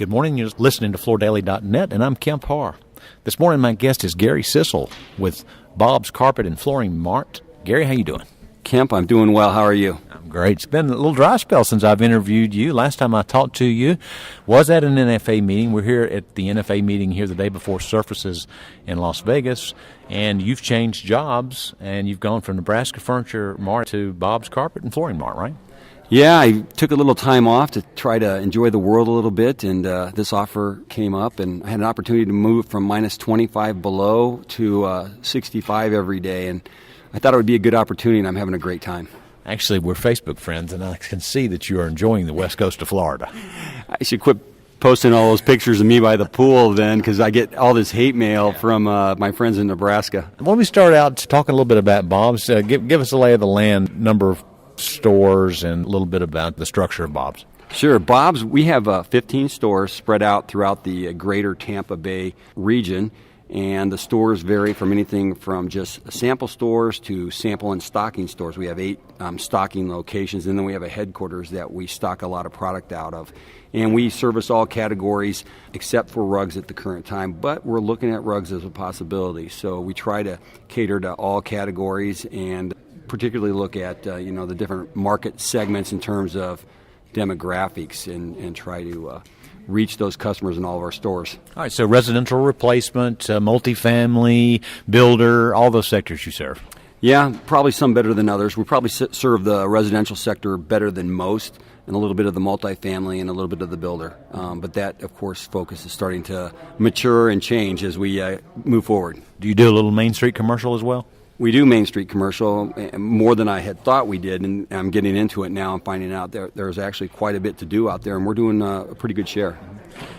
Good morning. You're listening to FloorDaily.net, and I'm Kemp Harr. This morning, my guest is Gary Cissell with Bob's Carpet and Flooring Mart. Gary, how you doing? Kemp, I'm doing well. How are you? I'm great. It's been a little dry spell since I've interviewed you. Last time I talked to you was at an NFA meeting. We're here at the NFA meeting here the day before Surfaces in Las Vegas, and you've changed jobs, and you've gone from Nebraska Furniture Mart to Bob's Carpet and Flooring Mart, right? Yeah, I took a little time off to try to enjoy the world a little bit, and this offer came up, and I had an opportunity to move from minus 25 below to 65 every day, and I thought it would be a good opportunity, and I'm having a great time. Actually, we're Facebook friends, and I can see that you are enjoying the west coast of Florida. I should quit posting all those pictures of me by the pool then, because I get all this hate mail from my friends in Nebraska. Why don't we start out talking a little bit about Bob's? Give us a lay of the land, number of stores, and a little bit about the structure of Bob's. Sure. Bob's, we have 15 stores spread out throughout the greater Tampa Bay region, and the stores vary from anything from just sample stores to sample and stocking stores. We have 8 stocking locations, and then we have a headquarters that we stock a lot of product out of. And we service all categories except for rugs at the current time, but we're looking at rugs as a possibility. So we try to cater to all categories and particularly look at the different market segments in terms of demographics and try to reach those customers in all of our stores. All right, so residential replacement, multifamily, builder, all those sectors you serve. Yeah, probably some better than others. We probably serve the residential sector better than most, and a little bit of the multifamily and a little bit of the builder. But that, of course, focus is starting to mature and change as we move forward. Do you do a little Main Street commercial as well? We do Main Street commercial more than I had thought we did, and I'm getting into it now. I'm finding out there's actually quite a bit to do out there, and we're doing a pretty good share.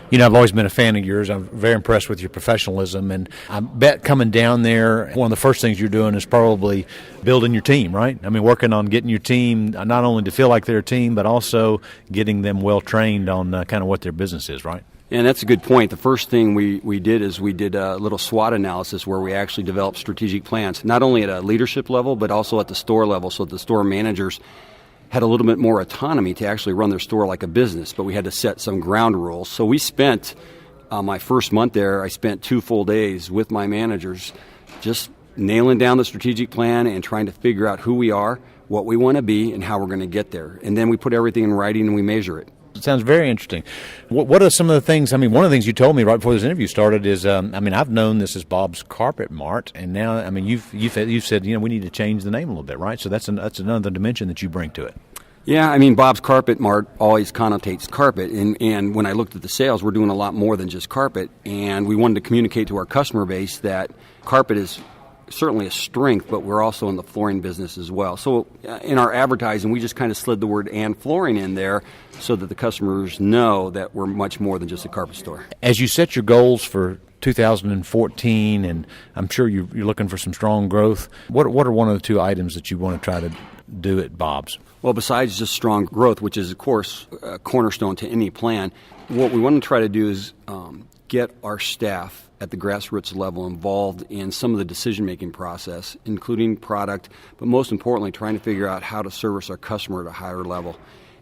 You know, I've always been a fan of yours. I'm very impressed with your professionalism, and I bet coming down there, one of the first things you're doing is probably building your team, right? I mean, working on getting your team not only to feel like they're a team, but also getting them well-trained on kind of what their business is, right? And that's a good point. The first thing we did is we did a little SWOT analysis where we actually developed strategic plans, not only at a leadership level, but also at the store level, so the store managers had a little bit more autonomy to actually run their store like a business, but we had to set some ground rules. So we spent, my first month there, I spent 2 full days with my managers just nailing down the strategic plan and trying to figure out who we are, what we want to be, and how we're going to get there. And then we put everything in writing and we measure it. It sounds very interesting. What are some of the things? I mean, one of the things you told me right before this interview started is, I've known this as Bob's Carpet Mart, and now, I mean, you've said, we need to change the name a little bit, right? So that's another dimension that you bring to it. Yeah, I mean, Bob's Carpet Mart always connotates carpet, and when I looked at the sales, we're doing a lot more than just carpet, and we wanted to communicate to our customer base that carpet is certainly a strength, but we're also in the flooring business as well. So in our advertising, we just kind of slid the word "and flooring" in there so that the customers know that we're much more than just a carpet store. As you set your goals for 2014, and I'm sure you're looking for some strong growth, what are one of the 2 items that you want to try to do at Bob's? Well, besides just strong growth, which is, of course, a cornerstone to any plan, what we want to try to do is get our staff at the grassroots level involved in some of the decision-making process, including product, but most importantly, trying to figure out how to service our customer at a higher level.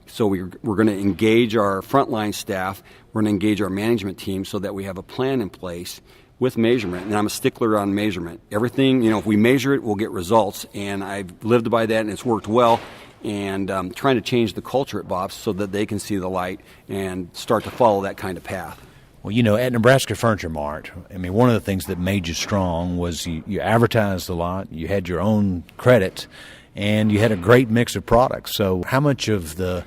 So we're going to engage our frontline staff, we're going to engage our management team so that we have a plan in place with measurement, and I'm a stickler on measurement. Everything, if we measure it, we'll get results, and I've lived by that, and it's worked well, and trying to change the culture at Bob's so that they can see the light and start to follow that kind of path. Well, at Nebraska Furniture Mart, I mean, one of the things that made you strong was you advertised a lot, you had your own credit, and you had a great mix of products. So how much of the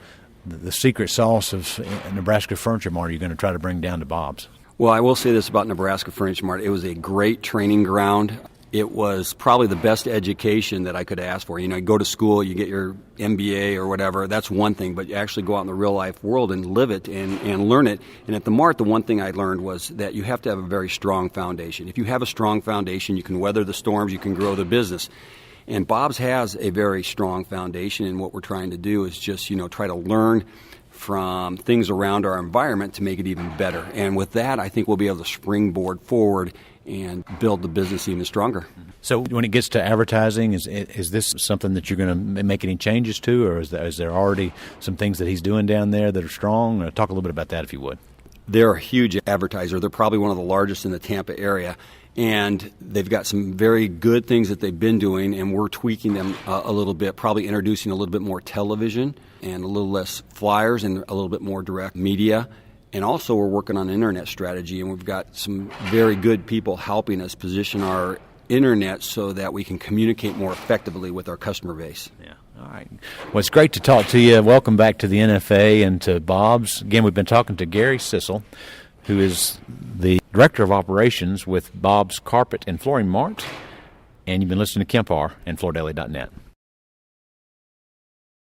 secret sauce of Nebraska Furniture Mart are you going to try to bring down to Bob's? Well, I will say this about Nebraska Furniture Mart. It was a great training ground. It was probably the best education that I could ask for. You go to school, you get your MBA or whatever, that's one thing, but you actually go out in the real life world and live it and learn it. And at the Mart, the one thing I learned was that you have to have a very strong foundation. If you have a strong foundation, you can weather the storms, you can grow the business. And Bob's has a very strong foundation, and what we're trying to do is just, try to learn from things around our environment to make it even better. And with that, I think we'll be able to springboard forward and build the business even stronger. So when it gets to advertising, is this something that you're going to make any changes to, or is there already some things that he's doing down there that are strong? Talk a little bit about that if you would. They're a huge advertiser. They're probably one of the largest in the Tampa area. And they've got some very good things that they've been doing, and we're tweaking them a little bit, probably introducing a little bit more television and a little less flyers and a little bit more direct media. And also we're working on an internet strategy, and we've got some very good people helping us position our internet so that we can communicate more effectively with our customer base. Yeah. All right. Well, it's great to talk to you. Welcome back to the NFA and to Bob's. Again, we've been talking to Gary Cissell, who is the Director of Operations with Bob's Carpet and Flooring Mart. And you've been listening to Kemp Harr and FloorDaily.net.